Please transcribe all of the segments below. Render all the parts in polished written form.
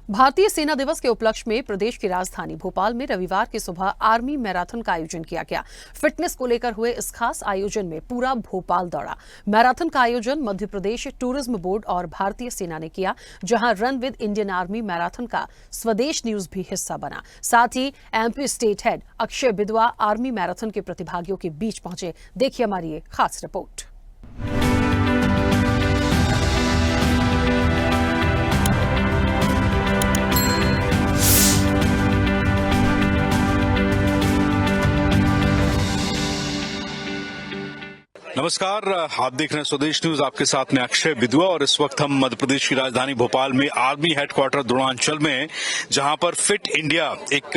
भारतीय सेना दिवस के उपलक्ष्य में प्रदेश की राजधानी भोपाल में रविवार की सुबह आर्मी मैराथन का आयोजन किया गया। फिटनेस को लेकर हुए इस खास आयोजन में पूरा भोपाल दौड़ा। मैराथन का आयोजन मध्य प्रदेश टूरिज्म बोर्ड और भारतीय सेना ने किया, जहां run with Indian army marathon का स्वदेश न्यूज भी हिस्सा बना। साथ ही MP state head Akshay Bidwa army marathon के प्रतिभागियों के बीच पहुंचे। देखिए हमारी ये खास रिपोर्ट। नमस्कार, आप देख रहे हैं स्वदेश न्यूज। आपके साथ में अक्षय बिदवा और इस वक्त हम मध्य प्रदेश की राजधानी भोपाल में आर्मी हेडक्वार्टर द्रोणांचल में, जहां पर फिट इंडिया एक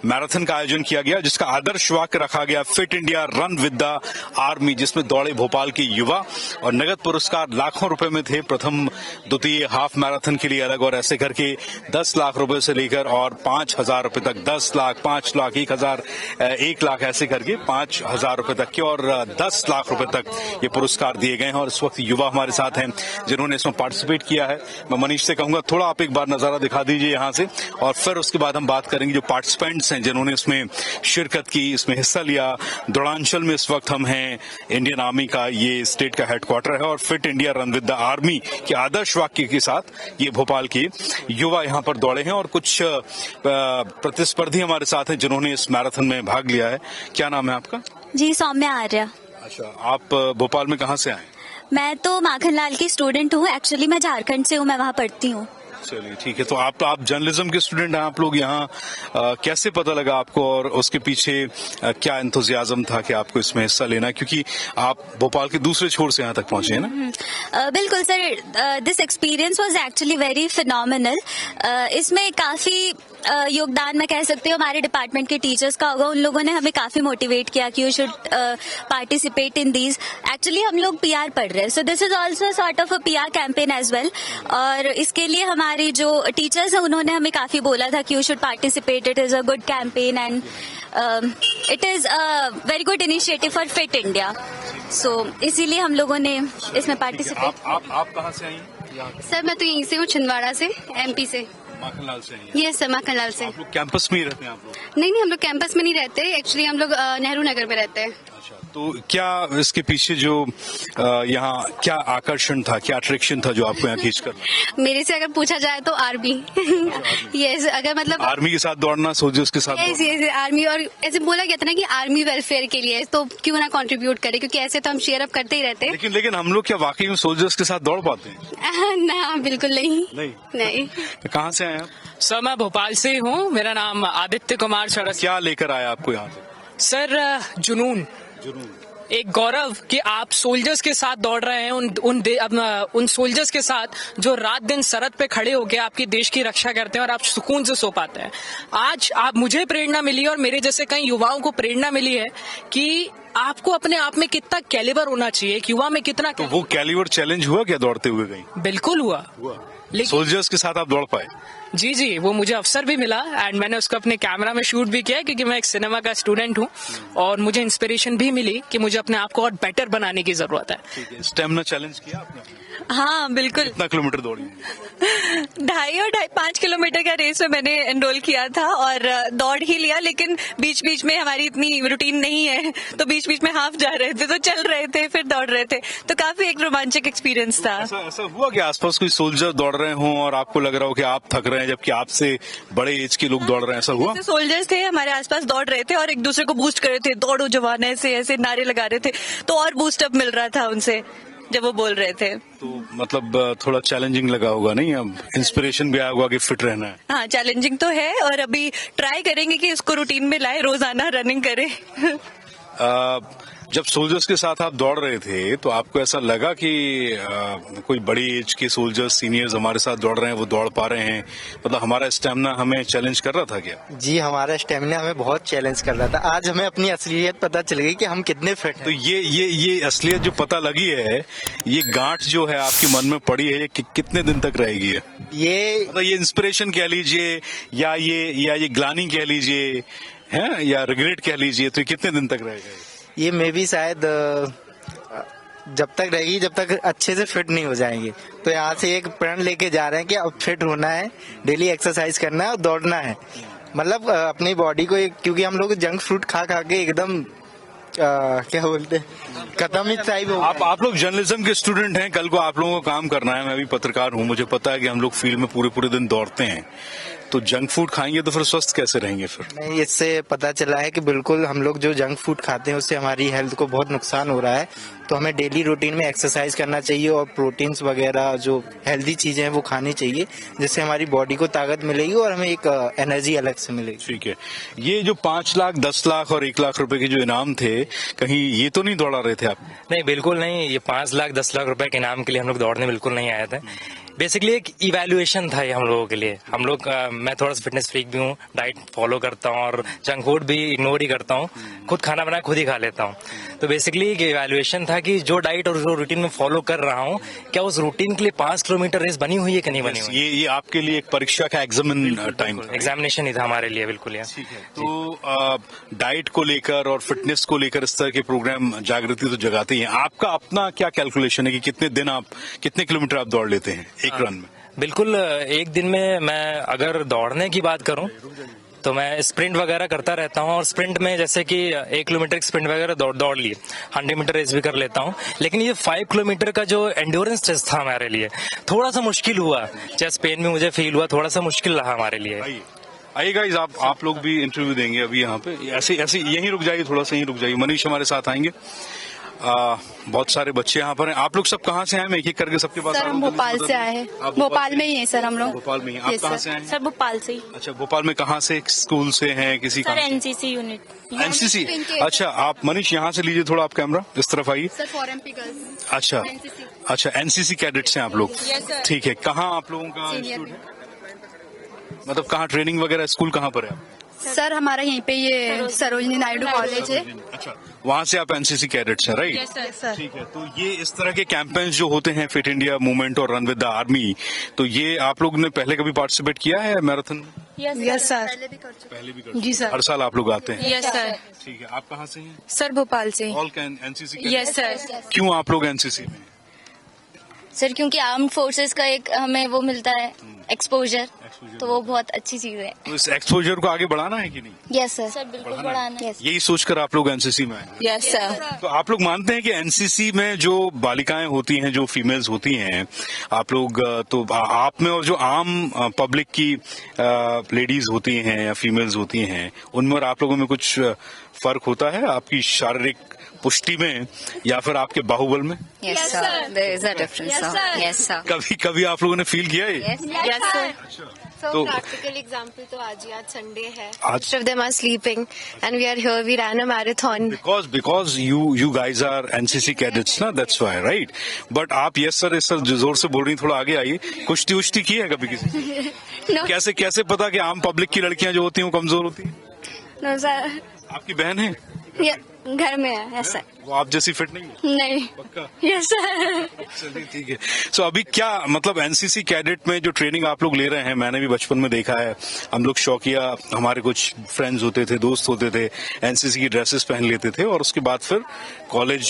मैराथन का आयोजन किया गया, जिसका आदर्श वाक्य रखा गया fit India run with the army, जिसमें दौड़े भोपाल के युवा और नगद पुरस्कार लाखों रुपए में थे। प्रथम द्वितीय हाफ मैराथन के लिए अलग और ऐसे करके 10 लाख रुपए से लेकर और 5,000 रुपए तक, 10 लाख, 5 लाख, 1,000, 1 लाख ऐसे करके 5,000 रुपए तक के और 10 लाख रुपए तक ये पुरस्कार दिए गए हैं। और इस वक्त युवा हमारे साथ हैं जिन्होंने इसमें पार्टिसिपेट किया है। मैं मनीष से कहूंगा थोड़ा आप एक बार नजारा दिखा दीजिए यहां से, और फिर उसके बाद हम बात करेंगे जो पार्टिसिपेंट्स हैं जिन्होंने इसमें शिरकत की, इसमें हिस्सा लिया। द्रोणांचल में इस वक्त हम हैं। इंडियन आर्मी का ये स्टेट का हेडक्वार्टर है और fit India run with the army के आदर्श वाक्य के साथ ये भोपाल के युवा यहाँ पर दौड़े हैं और कुछ प्रतिस्पर्धी हमारे साथ हैं जिन्होंने इस मैराथन में भाग लिया है। क्या नाम है आपका? जी, सौम्या आर्या। अच्छा, आप भोपाल में कहाँ से आए? मैं तो माखनलाल की स्टूडेंट हूँ। एक्चुअली मैं झारखंड से हूँ, मैं वहाँ पढ़ती हूँ। चलिए ठीक है। तो आप जर्नलिज्म के स्टूडेंट हैं आप लोग यहाँ, कैसे पता लगा आपको और उसके पीछे क्या एंथुजियाज्म था कि आपको इसमें हिस्सा लेना, क्योंकि आप भोपाल के दूसरे छोर से यहाँ तक पहुंचे हैं ना? बिल्कुल sir, this experience was actually very phenomenal. इसमें काफी योगदान मैं कह सकती हूँ हमारे डिपार्टमेंट के टीचर्स का होगा। उन लोगों ने हमें काफी मोटिवेट किया कि you should participate in these. Actually हम लोग पीआर पढ़ रहे हैं, so this is also sort of a PR campaign as well. और इसके लिए हमारी जो टीचर्स हैं उन्होंने हमें काफी बोला था कि you should participate, it is a good campaign and it is a very good initiative for fit India. So इसीलिए हम लोगों ने इसमें पार्टिसिपेट। आप कहाँ से आई? सर मैं तो यहीं से हूँ, छिंदवाड़ा से, एमपी से। माखनलाल से हैं? यस सर, माखनलाल से। आप लोग कैंपस में ही रहते हैं आप लोग? नहीं, हम लोग कैंपस में नहीं रहते। एक्चुअली हम लोग नेहरू नगर में रहते हैं। अच्छा, तो क्या इसके पीछे जो यहाँ क्या आकर्षण था, क्या अट्रैक्शन था जो आपको यहाँ खींच कर? मेरे से अगर पूछा जाए तो आर्मी। यस, अगर मतलब आर्मी के साथ दौड़ना, सोल्जर्स के साथ? Yes, army. और ऐसे बोला गया था ना कि आर्मी वेलफेयर के लिए, तो क्यों ना कंट्रीब्यूट करे, क्योंकि ऐसे तो हम शेयर अप करते ही रहते हैं। लेकिन हम लोग क्या वाकई में सोल्जर्स के साथ दौड़ पाते हैं? ना, बिल्कुल नहीं। नहीं। तो कहाँ से आए आप? सर मैं भोपाल से ही हूँ। मेरा नाम आदित्य कुमार शरद। क्या लेकर आया आपको यहाँ से? सर जुनून, एक गौरव कि आप सोल्जर्स के साथ दौड़ रहे हैं, उन सोल्जर्स के साथ जो रात दिन सरहद पे खड़े होकर आपके देश की रक्षा करते हैं और आप सुकून से सो पाते हैं। आज मुझे प्रेरणा मिली और मेरे जैसे कई युवाओं को प्रेरणा मिली है कि आपको अपने आप में कितना कैलिबर होना चाहिए, एक युवा में कितना। तो वो कैलिबर चैलेंज हुआ क्या दौड़ते हुए कहीं? बिल्कुल हुआ। लेकिन सोल्जर्स के साथ आप दौड़ पाए? जी, वो मुझे अवसर भी मिला एंड मैंने उसको अपने कैमरा में शूट भी किया, क्योंकि मैं एक सिनेमा का स्टूडेंट हूँ और मुझे इंस्पिरेशन भी मिली कि मुझे अपने आप को और बेटर बनाने की जरूरत है। स्टेमिना चैलेंज किया आपने? हाँ बिल्कुल। कितना किलोमीटर दौड़ी? 2.5 और 5 किलोमीटर का रेस में मैंने एनरोल किया था और दौड़ ही लिया, लेकिन बीच बीच में हमारी इतनी रूटीन नहीं है, तो बीच बीच में हाफ जा रहे थे, तो चल रहे थे, फिर दौड़ रहे थे, तो काफी एक रोमांचक एक्सपीरियंस था। ऐसा हुआ कि आसपास कोई सोल्जर दौड़ रहे हों और आपको लग रहा हो कि आप थक रहे हैं जबकि आपसे बड़े एज के लोग दौड़ रहे हैं, ऐसा हुआ? सोल्जर्स थे हमारे आसपास, दौड़ रहे थे और एक दूसरे को बूस्ट कर रहे थे, दौड़ो जवान, ऐसे नारे लगा रहे थे, तो और बूस्ट अप मिल रहा था उनसे जब वो बोल रहे थे। तो मतलब थोड़ा चैलेंजिंग लगा होगा नहीं? अब इंस्पिरेशन भी आया होगा कि फिट रहना है। हाँ, चैलेंजिंग तो है और अभी ट्राई करेंगे कि इसको रूटीन में लाए, रोजाना रनिंग करें। जब सोल्जर्स के साथ आप दौड़ रहे थे तो आपको ऐसा लगा कि कोई बड़ी एज के सोल्जर्स, सीनियर्स हमारे साथ दौड़ रहे हैं, वो दौड़ पा रहे हैं, मतलब हमारा स्टेमिना हमें चैलेंज कर रहा था क्या? जी, हमारा स्टेमिना हमें बहुत चैलेंज कर रहा था। आज हमें अपनी असलियत पता चल गई कि हम कितने फिट हैं। तो ये असलियत जो पता लगी है, ये गांठ जो है आपके मन में पड़ी है, ये कितने दिन तक रहेगी? ये मतलब ये इंस्पिरेशन कह लीजिए या ये ग्लानी कह लीजिए, है या रिग्रेट कह लीजिए, तो ये कितने दिन तक रहेगा? ये मे भी शायद जब तक रहेगी जब तक अच्छे से फिट नहीं हो जाएंगे। तो यहाँ से एक प्रण लेके जा रहे हैं कि अब फिट होना है, डेली एक्सरसाइज करना है और दौड़ना है। मतलब अपनी बॉडी को क्योंकि हम लोग जंक फूड खा खा के एकदम क्या बोलते हैं खत्म ही टाइप हो आप लोग जर्नलिज्म के स्टूडेंट हैं, कल को आप लोगों को काम करना है। मैं भी पत्रकार हूं, मुझे पता है कि हम लोग फील्ड में पूरे दिन दौड़ते हैं, तो जंक फूड खाएंगे तो फिर स्वस्थ कैसे रहेंगे फिर? नहीं, इससे पता चला है कि बिल्कुल हम लोग जो जंक फूड खाते हैं उससे हमारी हेल्थ को बहुत नुकसान हो रहा है। तो हमें डेली रूटीन में एक्सरसाइज करना चाहिए और प्रोटीन्स वगैरह जो हेल्दी चीजें हैं वो खानी चाहिए, जिससे हमारी बॉडी को ताकत मिलेगी और हमें एक एनर्जी अलग से मिलेगी। ठीक है, ये जो 5 लाख 10 लाख और 1 लाख रुपए के जो इनाम थे, कहीं ये तो नहीं दौड़ा रहे थे आप? नहीं, बिल्कुल नहीं। ये 5 लाख 10 लाख रुपए के इनाम के लिए हम लोग दौड़ने बिल्कुल नहीं आए थे। बेसिकली एक इवैल्यूएशन था ये हम लोगों के लिए। हम लोग मैं थोड़ा सा फिटनेस फ्रीक भी हूँ, डाइट फॉलो करता हूँ और जंक फूड भी इग्नोर ही करता हूँ, खुद खाना बना खुद ही खा लेता हूँ। तो बेसिकली एक इवैल्यूएशन था कि जो डाइट और जो रूटीन में फॉलो कर रहा हूँ, क्या उस रूटीन के लिए 5 किलोमीटर रेस बनी हुई है कि नहीं बनी हुई? ये आपके लिए एक परीक्षा का टाइम एग्जामिनेशन ही था हमारे लिए, बिल्कुल यार। तो डाइट को लेकर और फिटनेस को लेकर इस तरह के प्रोग्राम जागृति तो जगाते ही हैं। आपका अपना क्या कैलकुलेशन है कि कितने किलोमीटर आप दौड़ लेते हैं एक रन में? बिल्कुल, एक दिन में मैं अगर दौड़ने की बात करूं तो मैं स्प्रिंट वगैरह करता रहता हूं, और स्प्रिंट में जैसे कि 1 किलोमीटर स्प्रिंट वगैरह दौड़ लिए, 100 मीटर रेस भी कर लेता हूं। लेकिन ये 5 किलोमीटर का जो एंड्योरेंस टेस्ट था हमारे लिए थोड़ा सा मुश्किल हुआ। चेस्ट पेन में मुझे फील हुआ, थोड़ा सा मुश्किल रहा हमारे लिए। आइए गाइस, आप लोग भी इंटरव्यू देंगे अभी यहाँ पे। ऐसे यहीं रुक जाइए, थोड़ा सा यहीं रुक जाइए। मनीष हमारे साथ आएंगे। बहुत सारे बच्चे यहाँ पर हैं। आप लोग सब कहाँ से आए? मैं एक एक करके सबके पास। सर हम भोपाल से आए हैं। भोपाल में ही हैं सर हम लोग। भोपाल में ही। आप कहाँ से आए हैं? सर भोपाल से ही। अच्छा, भोपाल में कहाँ से? स्कूल से हैं किसी का? Sir NCC unit. एनसीसी। अच्छा, आप मनीष यहाँ से लीजिए थोड़ा, आप कैमरा इस तरफ आइए। Sir for MP girls. अच्छा, एनसीसी कैडेट्स हैं आप लोग? ठीक है। कहाँ आप लोगों का मतलब कहाँ ट्रेनिंग वगैरह, स्कूल कहाँ पर है? सर हमारा यहीं पे ये सरोजनी नायडू कॉलेज है। अच्छा, वहाँ से आप एनसीसी कैडेट्स हैं, राइट? Yes sir. ठीक है। तो ये इस तरह के कैंपेन्स जो होते हैं, फिट इंडिया मूवमेंट और रन विद द आर्मी, तो ये आप लोग ने पहले कभी पार्टिसिपेट किया है मैराथन में? Yes sir. पहले भी करते जी सर। हर साल आप लोग आते हैं? Yes sir. ठीक है। आप कहाँ से हैं? सर भोपाल से। All NCC? Yes sir. क्यों आप लोग एनसीसी में? सर क्योंकि आर्म्ड फोर्सेस का एक हमें वो मिलता है एक्सपोजर, तो वो बहुत अच्छी चीज है। तो इस एक्सपोजर को आगे बढ़ाना है कि नहीं? Yes sir. सर बिल्कुल बढ़ाना है। यही सोचकर आप लोग एनसीसी में आए? Yes sir. तो आप लोग मानते हैं कि एनसीसी में जो बालिकाएं होती हैं, जो फीमेल्स होती हैं, आप लोग तो आप में और जो आम पब्लिक की लेडीज होती हैं या फीमेल्स होती हैं, उनमें और आप लोगों में कुछ फर्क होता है आपकी शारीरिक पुष्टि में या फिर आपके बाहुबल में? Yes sir, there is a difference sir. Yes sir. कभी आप लोगों ने फील किया है? Yes sir. So practical example तो आज संडे है. आज Most of them are sleeping and we are here. We ran a marathon. Because you guys are NCC cadets ना, that's why, right? But आप yes sir जोर से बोल रही, थोड़ा आगे आइए। कुश्ती उश्ती की है कभी किसी? No. कैसे पता कि आम पब्लिक की लड़कियां जो होती हैं वो कमजोर होती हैं? No sir. आपकी बहन है? घर में है. Yes sir. वो आप जैसी फिट नहीं है? नहीं. पक्का? Yes sir. चलिए ठीक है। सो अभी क्या मतलब एनसीसी कैडेट में जो ट्रेनिंग आप लोग ले रहे हैं, मैंने भी बचपन में देखा है, हम लोग शौकिया, हमारे कुछ फ्रेंड्स होते थे, दोस्त होते थे, एनसीसी की ड्रेसेस पहन लेते थे और उसके बाद फिर कॉलेज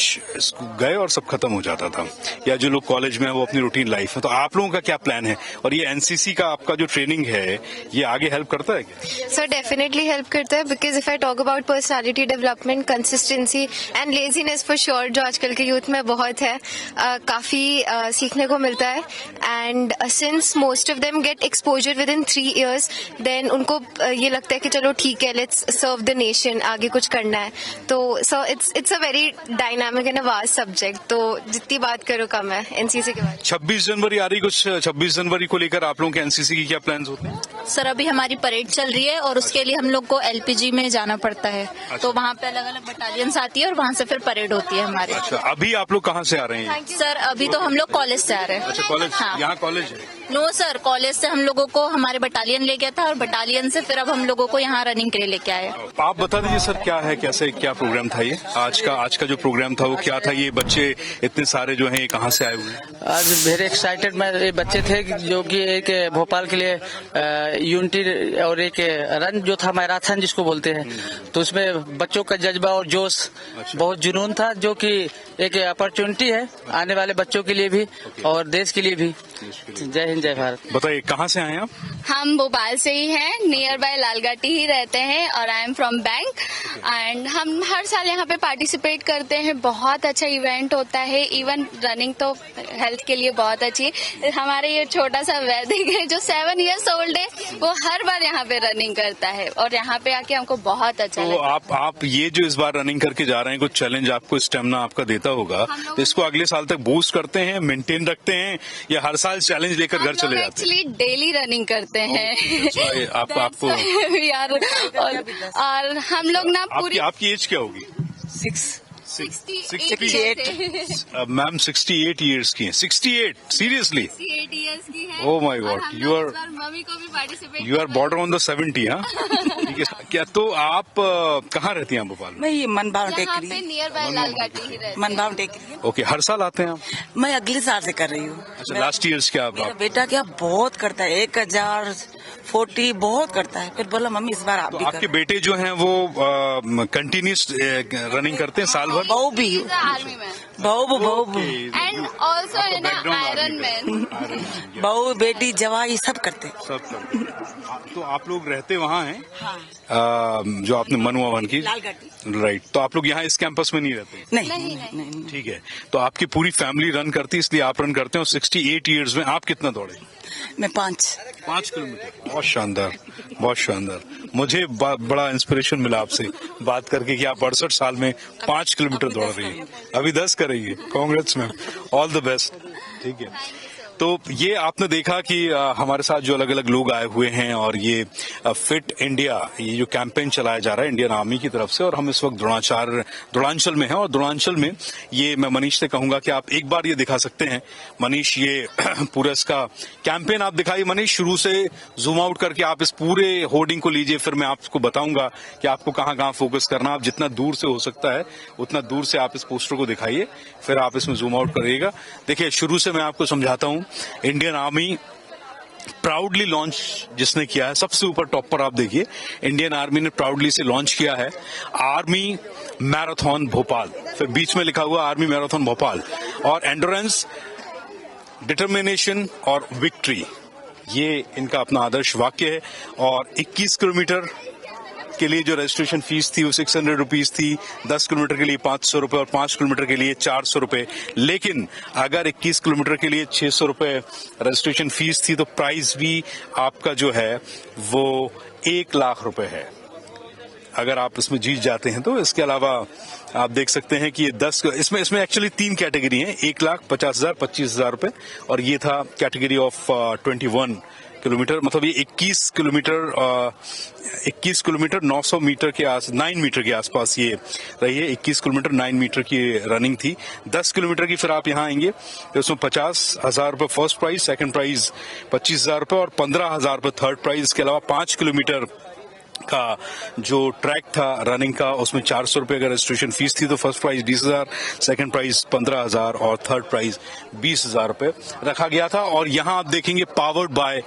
गए और सब खत्म हो जाता था, या जो लोग कॉलेज में है वो अपनी रूटीन लाइफ है। तो आप लोगों का क्या प्लान है और ये एनसीसी का आपका जो ट्रेनिंग है ये आगे हेल्प करता है क्या? Sir, definitely help करता है because if I talk about personality development, consistency and laziness for sure, जो आजकल के यूथ में बहुत है, काफी सीखने को मिलता है. And since most of them get exposure within 3 years, then उनको ये लगता है कि चलो ठीक है, let's serve the nation, आगे कुछ करना है. तो so it's a very dynamic and a vast subject. तो जितनी बात करो कम है एनसीसी के बारे में. 26 जनवरी आ रही, कुछ 26 जनवरी को लेकर आप लोगों के एनसीसी की क्या प्लान्स होते हैं? सर अभी हमारी परेड चल रही है और उसके लिए हम लोग को एलपीजी में जाना पड़ता है. तो वहाँ पे अलग अलग बटालियंस आती है और वहाँ से फिर परेड होती है हमारी. अच्छा, अभी आप लोग कहाँ से आ रहे हैं? सर अभी तो हम लोग कॉलेज से आ रहे हैं. अच्छा, कॉलेज? हाँ. यहाँ कॉलेज है? नो सर, कॉलेज से हम लोगों को हमारे बटालियन ले गया था और बटालियन से फिर अब हम लोगों को यहाँ रनिंग के लिए लेके आए. आप बता दीजिए सर, क्या है, कैसे, क्या प्रोग्राम था ये आज का जो प्रोग्राम था वो क्या था? ये बच्चे इतने सारे जो हैं ये कहाँ से आए हुए हैं? आज वेरी एक्साइटेड ये बच्चे थे जो कि एक भोपाल के लिए यूनिटी और एक रन जो था मैराथन जिसको बोलते हैं, तो उसमें बच्चों का जज्बा और जोश, बहुत जुनून था, जो कि एक अपॉर्चुनिटी है आने वाले बच्चों के लिए भी और देश के लिए भी। जय हिंद जय भारत। बताइए कहाँ से आए आप? हम भोपाल से ही हैं, नियर बाय लालघाटी ही रहते हैं और I am from bank and हम हर साल यहाँ पे पार्टिसिपेट करते हैं। बहुत अच्छा इवेंट होता है, इवन रनिंग तो हेल्थ के लिए बहुत अच्छी है। हमारे ये छोटा सा वैदिक है जो 7 years ओल्ड है, वो हर बार यहाँ पे रनिंग करता है और यहाँ पे आके हमको बहुत अच्छा तो लगता है। आप ये जो इस बार रनिंग करके जा रहे हैं, कुछ चैलेंज आपको स्टेमिना आपका देता होगा, तो इसको अगले साल तक बूस्ट करते हैं, मेंटेन रखते हैं या हर साल चैलेंज लेकर घर चले जाते हैं? एक्चुअली डेली रनिंग करते हैं आपको यार और हम लोग ना पूरी आपकी एज क्या होगी? 68 मैम 68 ईयर्स की हैं। 68 सीरियसली? 68 years की है। Oh my God, you are- mummy को भी participate you are border on the 70, हाँ? ठीक है। क्या तो आप कहाँ रहती हैं भोपाल में? मैं ये मनभाव यहाँ पे नियर बाय लालघाटी ही रहते हैं। मनभाव टेकरी ओके, हर साल आते हैं आप? मैं अगले साल से कर रही हूँ। अच्छा, लास्ट ईयर्स क्या मेरा आप? बेटा क्या बहुत करता है, 1040 बहुत करता है। फिर बोला मम्मी इस बार आप तो भी आपके करो। बेटे जो हैं वो कंटिन्यूस रनिंग करते हैं साल भर? बहू भी आर्मी में बहू एंड ऑल्सो है ना आयरन मैन। बहू बेटी जवाई सब करते। सब करते हैं। तो आप लोग रहते वहाँ हैं? जो आपने मनुआ वन की? लालघाटी। राइट। तो आप लोग यहाँ इस कैंपस में नहीं रहते? नहीं। ठीक है। तो आपकी पूरी फैमिली रन करती है इसलिए आप रन करते हैं। और 68 ईयर्स में आप कितना दौड़े? मैं 5 किलोमीटर। बहुत शानदार, बहुत शानदार। मुझे बड़ा इंस्पिरेशन मिला आपसे बात करके कि आप 68 साल में 5 किलोमीटर दौड़ रही है। अभी 10 करेंगे। Congress ma'am, all the best. ठीक है। तो ये आपने देखा कि हमारे साथ जो अलग अलग लोग आए हुए हैं और ये फिट इंडिया, ये जो कैंपेन चलाया जा रहा है इंडियन आर्मी की तरफ से, और हम इस वक्त द्रोणांचल में हैं। और द्रोणांचल में ये मैं मनीष से कहूंगा कि आप एक बार ये दिखा सकते हैं। मनीष, ये पूरा इसका कैंपेन आप दिखाइए मनीष, शुरू से जूम आउट करके आप इस पूरे होर्डिंग को लीजिए। फिर मैं आपको बताऊंगा कि आपको कहाँ कहाँ फोकस करना। आप जितना दूर से हो सकता है उतना दूर से आप इस पोस्टर को दिखाइए, फिर आप इसमें जूम आउट करिएगा। देखिए, शुरू से मैं आपको समझाता हूँ। इंडियन आर्मी प्राउडली लॉन्च जिसने किया है, सबसे ऊपर टॉप पर आप देखिए, इंडियन आर्मी ने प्राउडली से लॉन्च किया है आर्मी मैराथन भोपाल। फिर बीच में लिखा हुआ आर्मी मैराथन भोपाल, और एंडोरेंस, डिटर्मिनेशन और विक्ट्री, ये इनका अपना आदर्श वाक्य है। और 21 किलोमीटर के लिए जो रजिस्ट्रेशन फीस थी वो 600 रुपीज थी, 10 किलोमीटर के लिए 500 रुपए और 5 किलोमीटर के लिए 400 रुपए। लेकिन अगर 21 किलोमीटर के लिए 600 रुपए रजिस्ट्रेशन फीस थी तो प्राइस भी आपका जो है वो 1 लाख रुपए है, अगर आप इसमें जीत जाते हैं तो। इसके अलावा आप देख सकते हैं कि ये 10 इसमें एक्चुअली 3 कैटेगरी हैं, 1,50,000, 25,000 रुपए, और ये था कैटेगरी ऑफ 21 किलोमीटर, मतलब ये 21 किलोमीटर 900 मीटर के 9 मीटर के आसपास ये रही है। 21 किलोमीटर 9 मीटर की रनिंग थी। 10 किलोमीटर की फिर आप यहाँ आएंगे तो उसमें 50,000 रुपए फर्स्ट प्राइज, सेकंड प्राइज 25,000 रुपए और 15,000 रुपए थर्ड प्राइज। इसके अलावा 5 किलोमीटर का जो ट्रैक था रनिंग का, उसमें 400 रुपए का रजिस्ट्रेशन फीस थी। तो फर्स्ट प्राइज 20,000, सेकंड प्राइज 15,000 और थर्ड प्राइज 20,000 रुपए रखा गया था। और यहाँ आप देखेंगे पावर्ड बाय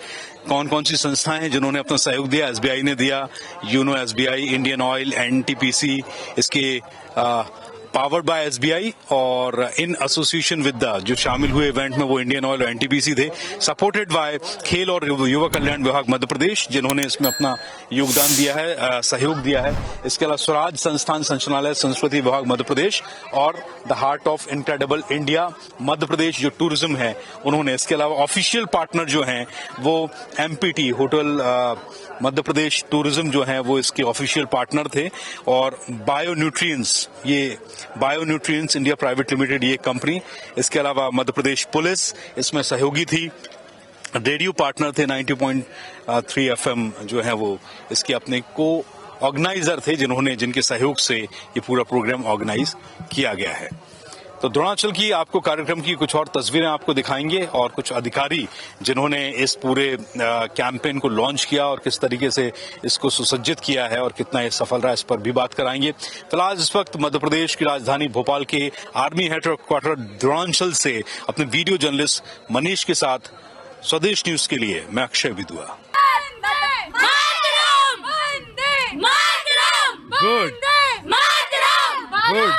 कौन कौन सी संस्थाएं हैं जिन्होंने अपना सहयोग दिया। एसबीआई ने दिया, you know SBI, Indian Oil, NTPC, इसके पावर्ड बाय एसबीआई, और इन एसोसिएशन विद द, जो शामिल हुए इवेंट में वो इंडियन ऑयल और एनटीपीसी थे। सपोर्टेड बाय खेल और युवा कल्याण विभाग मध्य प्रदेश, जिन्होंने इसमें अपना योगदान दिया है, सहयोग दिया है। इसके अलावा स्वराज संस्थान संचालनालय संस्कृति विभाग मध्य प्रदेश और the heart of incredible India Madhya Pradesh, जो टूरिज्म है, उन्होंने। इसके अलावा ऑफिशियल पार्टनर जो हैं वो empty hotel Madhya Pradesh tourism जो है वो इसके ऑफिशियल पार्टनर थे। और बायोन्यूट्रिएंट्स, ये बायोन्यूट्रिएंट्स इंडिया प्राइवेट लिमिटेड, ये कंपनी। इसके अलावा मध्य प्रदेश पुलिस इसमें सहयोगी थी। रेडियो पार्टनर थे 90.3 FM जो है वो इसके अपने को ऑर्गेनाइजर थे, जिनके सहयोग से ये पूरा प्रोग्राम ऑर्गेनाइज किया गया है। तो द्रोणांचल की आपको कार्यक्रम की कुछ और तस्वीरें आपको दिखाएंगे और कुछ अधिकारी जिन्होंने इस पूरे कैंपेन को लॉन्च किया और किस तरीके से इसको सुसज्जित किया है और कितना ये सफल रहा, इस पर भी बात कराएंगे। फिलहाल इस वक्त मध्य प्रदेश की राजधानी भोपाल के आर्मी हेडक्वार्टर द्रोणांचल से अपने वीडियो जर्नलिस्ट मनीष के साथ स्वदेश न्यूज के लिए मैं अक्षय विदुआ। Good good.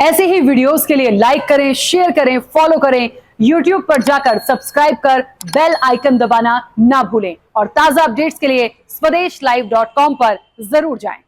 ऐसे ही वीडियोस के लिए लाइक करें, शेयर करें, फॉलो करें। YouTube पर जाकर सब्सक्राइब कर बेल आइकन दबाना ना भूलें और ताजा अपडेट्स के लिए swedeshlive.com पर जरूर जाएं।